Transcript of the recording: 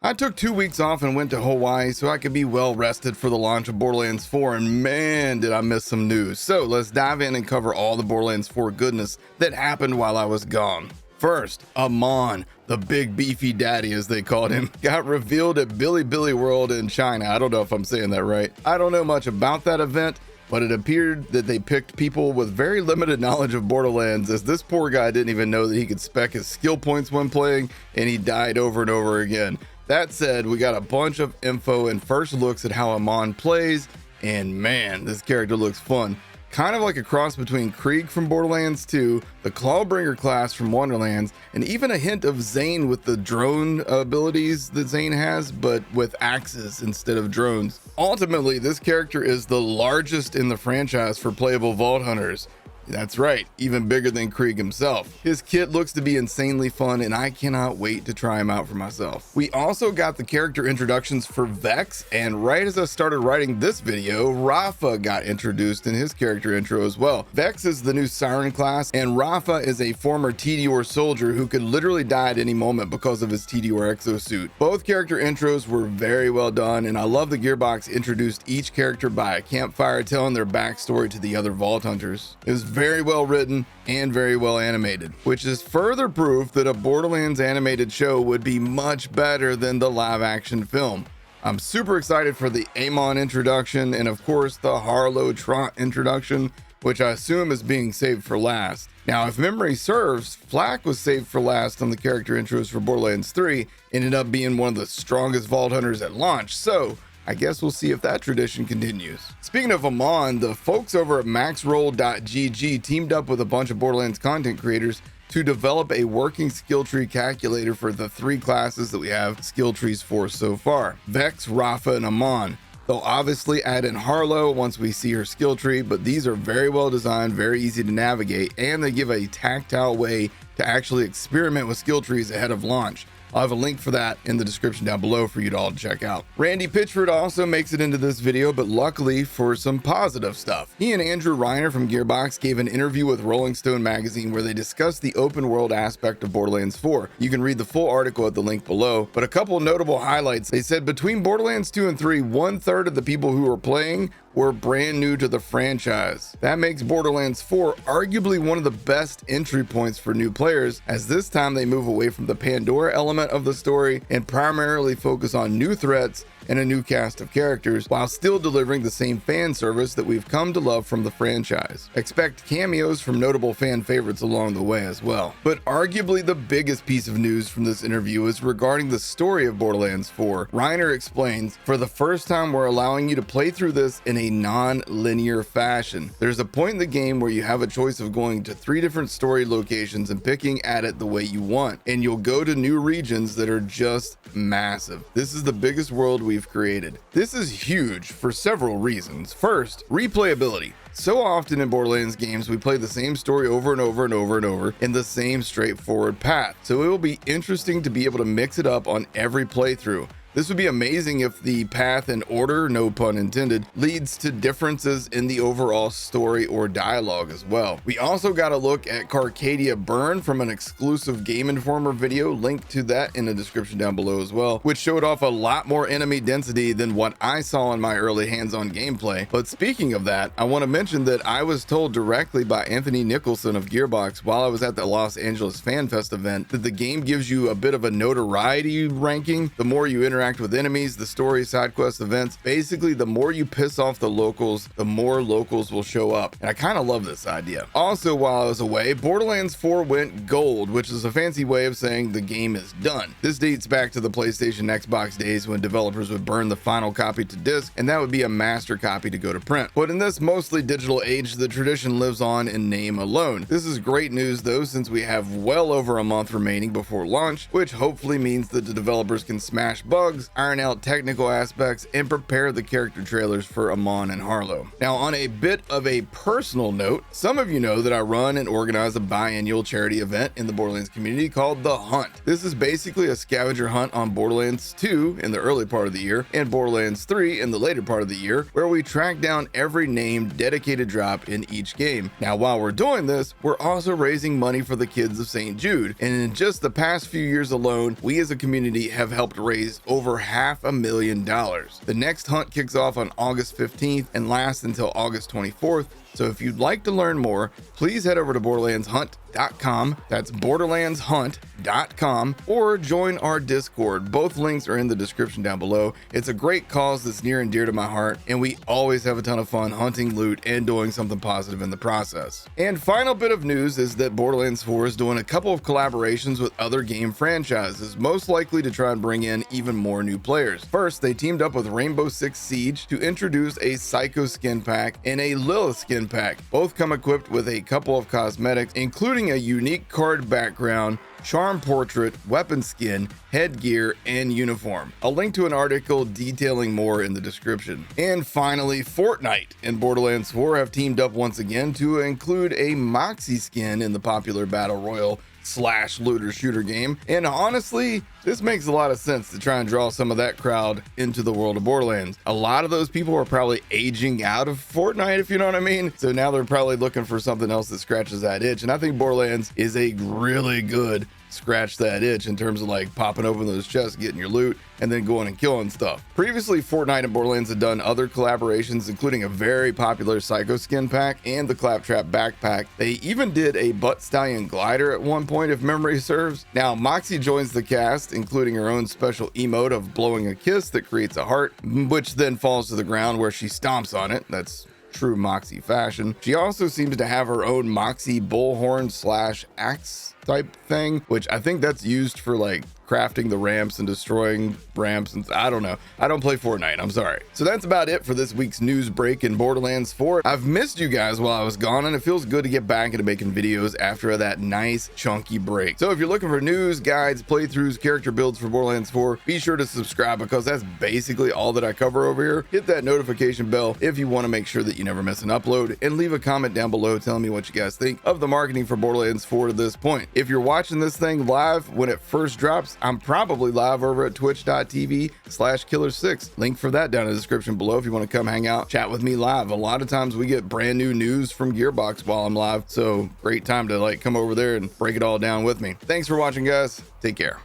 I took 2 weeks off and went to Hawaii so I could be well rested for the launch of Borderlands 4, and man, did I miss some news. So let's dive in and cover all the Borderlands 4 goodness that happened while I was gone. First, Aman, the big beefy daddy as they called him, got revealed at Bilibili World in China. I don't know if I'm saying that right. I don't know much about that event, but it appeared that they picked people with very limited knowledge of Borderlands, as this poor guy didn't even know that he could spec his skill points when playing, and he died over and over again. That said, we got a bunch of info and first looks at how Aman plays, and man, this character looks fun. Kind of like a cross between Krieg from Borderlands 2, the Clawbringer class from Wonderlands, and even a hint of Zane with the drone abilities that Zane has, but with axes instead of drones. Ultimately, this character is the largest in the franchise for playable Vault Hunters. That's right, even bigger than Krieg himself. His kit looks to be insanely fun, and I cannot wait to try him out for myself. We also got the character introductions for Vex, and right as I started writing this video, Rafa got introduced in his character intro as well. Vex is the new Siren class, and Rafa is a former TDR soldier who could literally die at any moment because of his TDR exosuit. Both character intros were very well done, and I love the Gearbox introduced each character by a campfire telling their backstory to the other Vault Hunters. It was very well written and very well animated, which is further proof that a Borderlands animated show would be much better than the live action film. I'm super excited for the Aman introduction and of course the Harlow Trant introduction, which I assume is being saved for last. Now, if memory serves, Flak was saved for last on the character intros for Borderlands 3, ended up being one of the strongest Vault Hunters at launch, so I guess we'll see if that tradition continues. Speaking of Aman, the folks over at maxroll.gg teamed up with a bunch of Borderlands content creators to develop a working skill tree calculator for the 3 classes that we have skill trees for so far: Vex, Rafa, and Aman. They'll obviously add in Harlow once we see her skill tree, but these are very well designed, very easy to navigate, and they give a tactile way to actually experiment with skill trees ahead of launch. I'll have a link for that in the description down below for you to all check out. Randy Pitchford also makes it into this video, but luckily for some positive stuff. He and Andrew Reiner from Gearbox gave an interview with Rolling Stone magazine where they discussed the open world aspect of Borderlands 4. You can read the full article at the link below, but a couple notable highlights. They said between Borderlands 2 and 3, 1/3 of the people who were playing were brand new to the franchise. That makes Borderlands 4 arguably one of the best entry points for new players, as this time they move away from the Pandora element of the story and primarily focus on new threats and a new cast of characters, while still delivering the same fan service that we've come to love from the franchise. Expect cameos from notable fan favorites along the way as well. But arguably the biggest piece of news from this interview is regarding the story of Borderlands 4. Reiner explains, "For the first time, we're allowing you to play through this in a non-linear fashion. There's a point in the game where you have a choice of going to 3 different story locations and picking at it the way you want, and you'll go to new regions that are just massive. This is the biggest world we've created." This is huge for several reasons. First, replayability. So often in Borderlands games, we play the same story over and over and over and over in the same straightforward path. So it will be interesting to be able to mix it up on every playthrough. This would be amazing if the path and order, no pun intended, leads to differences in the overall story or dialogue as well. We also got a look at Carcadia Burn from an exclusive Game Informer video, linked to that in the description down below as well, which showed off a lot more enemy density than what I saw in my early hands-on gameplay. But speaking of that, I want to mention that I was told directly by Anthony Nicholson of Gearbox while I was at the Los Angeles Fan Fest event that the game gives you a bit of a notoriety ranking. The more you interact with enemies, the story, side quests, events, basically the more you piss off the locals, the more locals will show up. And I kind of love this idea. Also, while I was away, Borderlands 4 went gold, which is a fancy way of saying the game is done. This dates back to the PlayStation Xbox days when developers would burn the final copy to disc, and that would be a master copy to go to print. But in this mostly digital age, the tradition lives on in name alone. This is great news though, since we have well over a month remaining before launch, which hopefully means that the developers can smash bugs, iron out technical aspects, and prepare the character trailers for Aman and Harlow. Now, on a bit of a personal note, some of you know that I run and organize a biannual charity event in the Borderlands community called The Hunt. This is basically a scavenger hunt on Borderlands 2 in the early part of the year and Borderlands 3 in the later part of the year, where we track down every named dedicated drop in each game. Now, while we're doing this, we're also raising money for the kids of St. Jude, and in just the past few years alone, we as a community have helped raise over over $500,000. The next hunt kicks off on August 15th and lasts until August 24th. So if you'd like to learn more, please head over to borderlandshunt.com. That's borderlandshunt.com, or join our Discord. Both links are in the description down below. It's a great cause that's near and dear to my heart, and we always have a ton of fun hunting loot and doing something positive in the process. And final bit of news is that Borderlands 4 is doing a couple of collaborations with other game franchises, most likely to try and bring in even more new players. First, they teamed up with Rainbow Six Siege to introduce a Psycho skin pack and a Lilith skin pack. Both come equipped with a couple of cosmetics, including a unique card background, charm portrait, weapon skin, headgear, and uniform. I'll link to an article detailing more in the description. And finally, Fortnite and Borderlands 4 have teamed up once again to include a Moxie skin in the popular Battle Royale / looter shooter game. And honestly, this makes a lot of sense to try and draw some of that crowd into the world of Borderlands. A lot of those people are probably aging out of Fortnite, if you know what I mean. So now they're probably looking for something else that scratches that itch. And I think Borderlands is a really good scratch that itch in terms of like popping open those chests, getting your loot, and then going and killing stuff. Previously, Fortnite and Borderlands had done other collaborations, including a very popular Psycho skin pack and the Claptrap backpack. They even did a Butt Stallion glider at one point, if memory serves. Now, Moxie joins the cast, including her own special emote of blowing a kiss that creates a heart, which then falls to the ground where she stomps on it. That's true Moxie fashion. She also seems to have her own Moxie bullhorn / axe type thing, which I think that's used for like crafting the ramps and destroying ramps, and I don't know. I don't play Fortnite, I'm sorry. So that's about it for this week's news break in Borderlands 4. I've missed you guys while I was gone, and it feels good to get back into making videos after that nice chunky break. So if you're looking for news, guides, playthroughs, character builds for Borderlands 4, be sure to subscribe, because that's basically all that I cover over here. Hit that notification bell if you want to make sure that you never miss an upload, and leave a comment down below telling me what you guys think of the marketing for Borderlands 4 to this point. If you're watching this thing live when it first drops, I'm probably live over at twitch.tv/killer6. Link for that down in the description below if you want to come hang out, chat with me live. A lot of times we get brand new news from Gearbox while I'm live, so great time to like come over there and break it all down with me. Thanks for watching, guys. Take care.